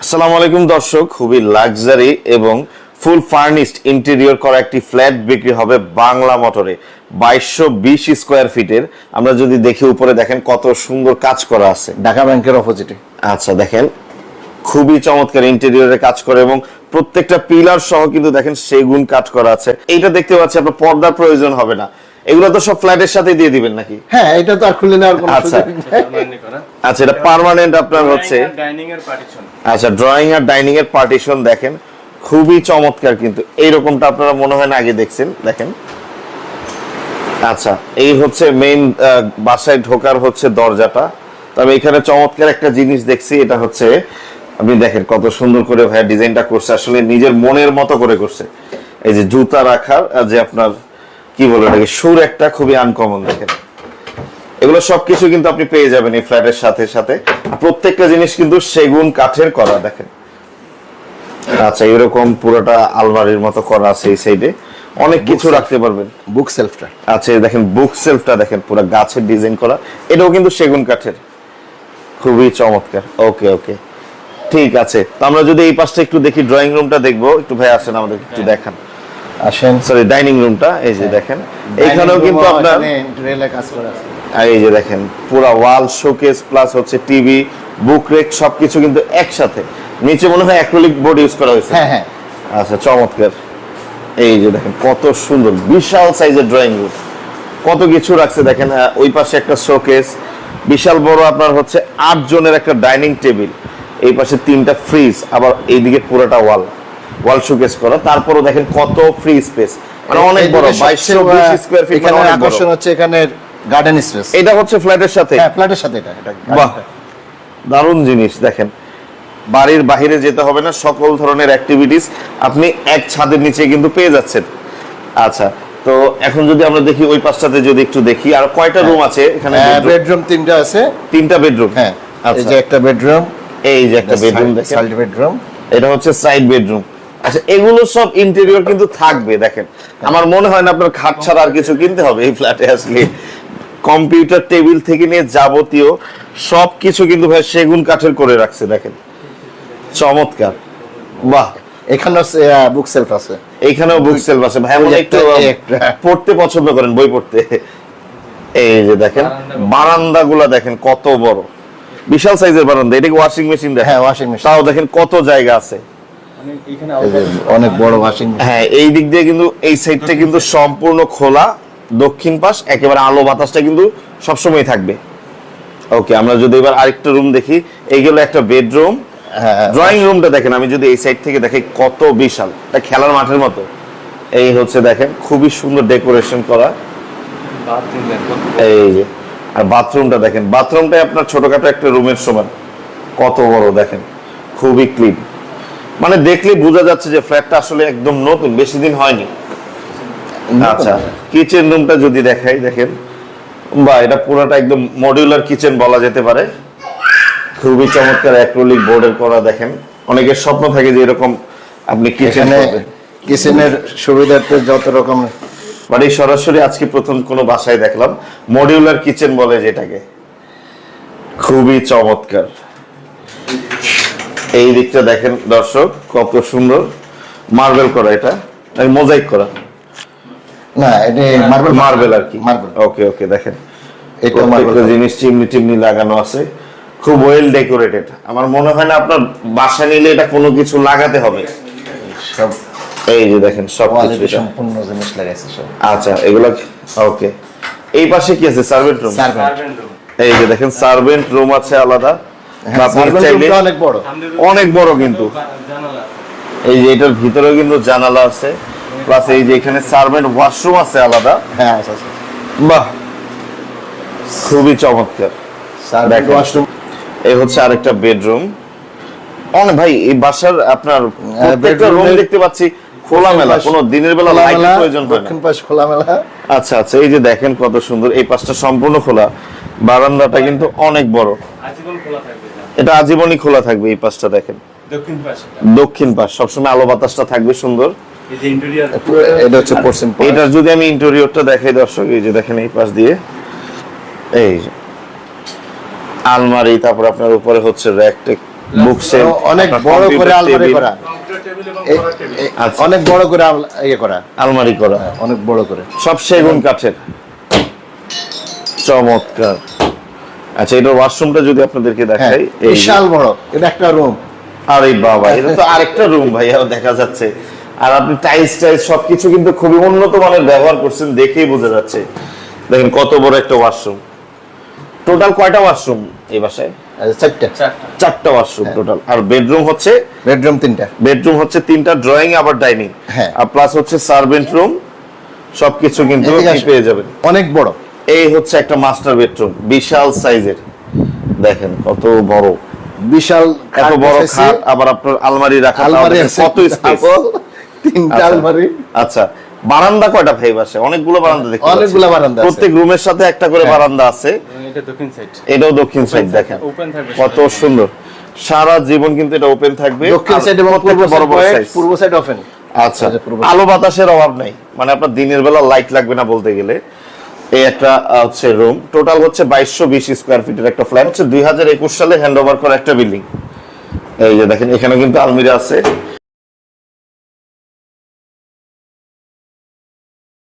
আসসালামু আলাইকুম দর্শক, খুবই লাক্সারি এবং ফুল ফার্নিশড ইন্টেরিয়র করা একটি ফ্ল্যাট বিক্রি হবে বাংলা মোটরে 2220 স্কয়ার ফিটের। আমরা যদি দেখি উপরে দেখেন কত সুন্দর কাজ করা আছে, ঢাকা ব্যাংকের অপোজিটে। আচ্ছা দেখেন খুবই চমৎকার ইন্টেরিয়রে কাজ করে এবং প্রত্যেকটা পিলার সহ কিন্তু দেখেন সেগুন কাজ করা আছে। এইটা দেখতে পাচ্ছি আপনার পর্দার প্রয়োজন হবে না, এগুলো তো সব ফ্ল্যাটের সাথে দিয়ে দিবেন নাকি? হ্যাঁ, এটা তো আর খুলে নেওয়ার কোনো আচ্ছা সুযোগ নেই। আচ্ছা, এটা পার্মানেন্ট আপনার হচ্ছে। ডাইনিং এর পার্টিশন। আচ্ছা, ড্রয়িং আর ডাইনিং এর পার্টিশন দেখেন খুবই চমৎকার, কিন্তু এইরকমটা আপনারা মনে হয় না আগে দেখছেন। দেখেন আচ্ছা, এই হচ্ছে মেইন বাসায় ঢোকার হচ্ছে দরজাটা। তবে এখানে চমৎকার একটা জিনিস দেখছি, এটা হচ্ছে আপনি দেখেন কত সুন্দর করে ভাইয়া ডিজাইনটা করছে, আসলে নিজের মনের মতো করে করছে। এই যে জুতা রাখার যে আপনার কি বলে এটাকে সুর একটা খুবই আনকমন। দেখেন এগুলো সবকিছু কিন্তু আপনি পেয়ে যাবেন এই ফ্ল্যাটের সাথে সাথে। প্রত্যেকটা জিনিস কিন্তু সেগুন কাঠের করা। দেখেন আচ্ছা, এরকম পুরোটা আলমারির মতো করা আছে, এই সাইডে অনেক কিছু রাখতে পারবেন। বুক সেলফটা, আচ্ছা দেখেন বুক সেলফটা দেখেন পুরো গাছের ডিজাইন করা, এটাও কিন্তু সেগুন কাঠের, খুবই চমৎকার। ওকে ওকে ঠিক আছে, তো আমরা যদি এই পাশটা একটু দেখি, ড্রয়িং রুমটা দেখবো একটু। ভাই আসেন আমাদের একটু দেখান, আসেন। সরি ডাইনিং রুমটা। এই যে দেখেন এইখানেও কিন্তু আপনার রেলে কাজ করা আছে। আর এই যে দেখেন পুরো ওয়াল শোকেস প্লাস হচ্ছে টিভি বুক রেক সবকিছু কিন্তু একসাথে। নিচে মনে হয় অ্যাক্রিলিক বোর্ড ইউজ করা হয়েছে। হ্যাঁ হ্যাঁ, আচ্ছা চমৎকার। এই যে দেখেন কত সুন্দর বিশাল সাইজের ড্রয়িং রুম, কত কিছু রাখছে দেখেন। ওই পাশে একটা শোকেস, বিশাল বড় আপনার হচ্ছে 8 জনের একটা ডাইনিং টেবিল, এই পাশে 3টা ফ্রিজ, আবার এইদিকে পুরোটা ওয়াল শোকেস করা। তারপরও দেখেন কত ফ্রি স্পেস, মানে অনেক বড় 2220 স্কয়ার ফিট। এখানে আকর্ষণ হচ্ছে এখানে গার্ডেন স্পেস। এটা হচ্ছে ফ্ল্যাটের সাথে। হ্যাঁ, ফ্ল্যাটের সাথে এটা। বাহ, দারুণ জিনিস। দেখেন বাড়ির বাইরে যেতে হবে না, সকল ধরনের অ্যাক্টিভিটিস আপনি এক ছাদের নিচে কিন্তু পেয়ে যাচ্ছেন। আচ্ছা, তো এখন যদি আমরা দেখি ওই পাশটাতে যদি একটু দেখি, আর কয়টা রুম আছে এখানে? বেডরুম 3টা আছে। 3টা বেডরুম। হ্যাঁ, এই আচ্ছা যে একটা বেডরুম, এই যে একটা বেডরুম দেখেন, সাইড বেডরুম। এটা হচ্ছে সাইড বেডরুম। আচ্ছা, এগুলো সব ইন্টেরিয়র কিন্তু থাকবে। দেখেন আমার মনে হয় না আপনার খাট ছাড়া আর কিছু কিনতে হবে এই ফ্ল্যাটে আসলে। কম্পিউটার টেবিল থেকে নিয়ে যাবতীয় সবকিছু কিন্তু ভাই সেগুন কাঠের করে রাখছে। দেখেন চমৎকার, বাহ। এখানে বুক সেলফ আছে, এইখানেও বুক সেলফ আছে। ভাই আমরা একটু পড়তে পছন্দ করেন, বই পড়তে। এই যে দেখেন বারান্দাগুলা দেখেন কত বড়, বিশাল সাইজের বারান্দা। এটাকে ওয়াশিং মেশিন দেখেন। হ্যাঁ, ওয়াশিং মেশিন। তাও দেখেন কত জায়গা আছে, এখানে অনেক বড় ওয়াশিং মেশিন। হ্যাঁ এই দিক দিয়ে কিন্তু এই সাইডটা কিন্তু সম্পূর্ণ খোলা, দক্ষিণ পাশ একেবারে আলো বাতাসটা কিন্তু সবসময় থাকবে। ওকে, আমরা যদি এবার আরেকটা রুম দেখি, এইগুলো একটা বেডরুম। ড্রয়িং রুমটা দেখেন, আমি যদি এই সাইড থেকে দেখি কত বিশাল, এটা খেলার মাঠের মতো। এই হচ্ছে দেখেন খুবই সুন্দর ডেকোরেশন করা। বাথরুম দেখো, এই যে আর বাথরুমটা দেখেন, বাথরুমটাই আপনার ছোটখাটো একটা রুমের সমান, কত বড় দেখেন, খুবই ক্লিন। মানে দেখলে বোঝা যাচ্ছে যে ফ্ল্যাটটা আসলে একদম নতুন, বেশি দিন হয়নি। আচ্ছা, কিচেন রুমটা যদি দেখাই, দেখেন বা এটা পুরোটা একদম মডিউলার কিচেন বলা যেতে পারে। খুবই চমৎকার অ্যাক্রিলিক বোর্ডের করা। দেখেন অনেকের স্বপ্ন থাকে যে এরকম আপনি এখানে কিচেনের সুবিধাতে যত রকম, মানে সরাসরি আজকে প্রথম কোনো বাসায় দেখলাম মডিউলার কিচেন বলে যেটাকে, খুবই চমৎকার। এই দিকটা দেখেন দর্শক কত সুন্দর মার্বেল করা, এটা মোজাইক করা না এটা মার্বেল আর কি, মার্বেল। ওকে ওকে দেখেন এটা প্রত্যেকটা মার্বেল জিনিস চিমনি টিমনি লাগানো আছে, খুব ওয়েল ডেকোরেটেড। আমার মনে হয় না আপনার বাসা নিলে এটা কোনো কিছু লাগাতে হবে সব। এই যে দেখেন সব কোয়ালিটি সম্পূর্ণ জিনিস লাগাইছে সব। আচ্ছা এগুলো ওকে। এই পাশে কি আছে? Servant room. Servant room. এই যে দেখেন সার্ভেন্ট রুম আছে আলাদা। সার্ভেন্ট রুমটা অনেক বড়, অনেক বড় কিন্তু। জানালা, এই যে এটার ভিতরেও কিন্তু জানালা আছে, প্লাস এই যে এখানে সার্ভেন্ট ওয়াশরুম আছে আলাদা। হ্যাঁ আছে আছে। বাহ, খুবই চমৎকার। সার্ভেন্ট দেখেন। ওয়াশরুম। এই হচ্ছে আরেকটা বেডরুম। অনেক ভাই এই বাসার আপনার প্রত্যেকটা রুম দেখতে পাচ্ছি খোলামেলা, কোনো দিনের বেলা লাইটের প্রয়োজন হয় না। দক্ষিণ পাশ খোলামেলা। আচ্ছা আচ্ছা, এই যে দেখেন কত সুন্দর, এই পাশটা সম্পূর্ণ খোলা, বারান্দাটা কিন্তু অনেক বড়। আজীবন খোলা থাকবে এটা আজীবনই খোলা থাকবে। এই পাশটা দেখেন, দক্ষিণ পাশে। দক্ষিণ পাশ সবসময় আলো বাতাসটা থাকবে সুন্দর। এই যে ইন্টেরিয়র, এটা হচ্ছে পশ্চিম পাশ। এটার যদি আমি ইন্টেরিয়রটা দেখাই দর্শক, এই যে দেখেন এই পাশ দিয়ে এই যে আলমারি, তারপর আপনার উপরে হচ্ছে র্যাক বুকশেলফ অনেক বড় করে আলমারি করা, কম্পিউটার টেবিল এবং এ- পড়ার টেবিল। এ- আচ্ছা। অনেক বড় করে ইয়ে করা, আলমারি করা, অনেক বড় করে। সব সেগুন কাঠের, চমৎকার। আচ্ছা, এটা ওয়াশরুমটা যদি আপনাদেরকে হ্যাঁ, দেখাই, এই যে- বিশাল বড়, এটা একটা রুম। আরে বাবা, এটা তো আরেকটা রুম ভাইয়া দেখা যাচ্ছে। আর আপনি টাইলস সবকিছু কিন্তু খুবই উন্নত মানের ব্যবহার করছেন, দেখেই বোঝা যাচ্ছে। দেখেন কত বড় একটা ওয়াশরুম। টোটাল কয়টা ওয়াশরুম এই বাসায়? চারটা, চারটা ওয়াশরুম টোটাল। আর বেডরুম হচ্ছে বেডরুম তিনটা। তিনটা, ড্রয়িং আবার ডাইনিং, হ্যাঁ। আর প্লাস হচ্ছে সার্ভেন্ট রুম, সবকিছু কিন্তু এদিকে আপনি আসুন। পেয়ে যাবেন। অনেক বড়। এই হচ্ছে একটা মাস্টার বেডরুম, বিশাল সাইজের। দেখেন কত বড়, বিশাল এত বড় বসাইছি, খাট, আবার আপনার আলমারি রাখা, আলমারি দেখেন আছে, কত স্পেস। তিনটা আচ্ছা। আলমারি। আচ্ছা, বারান্দা কয়টা ভাই বাসে? অনেকগুলো বারান্দা দেখতে পাচ্ছি। অনেকগুলো বারান্দা আছে। প্রত্যেক রুমের সাথে একটা করে হ্যাঁ। বারান্দা আছে। এবং এটা দক্ষিণ সাইড। এটাও দক্ষিণ সাইড, দেখেন ওপেন থাকবে কত সুন্দর। সারা জীবন কিন্তু এটা ওপেন থাকবে। দক্ষিণ আর সাইড এবং পূর্ব প্রত্যেকটা বড় বড় সাইড, সাইজ। পূর্ব সাইড ওপেন। আচ্ছা, এই যে পূর্ব আলো বাতাসের অভাব নাই, মানে আপনার দিনের বেলা লাইট লাগবে না বলতে গেলে। এই একটা হচ্ছে রুম, টোটাল হচ্ছে 2220 স্কয়ার ফিটের একটা ফ্ল্যাট, হচ্ছে 2021 সালে হ্যান্ড ওভার করা একটা বিল্ডিং। এই যে দেখেন, এখানে কিন্তু আলমিরা আছে।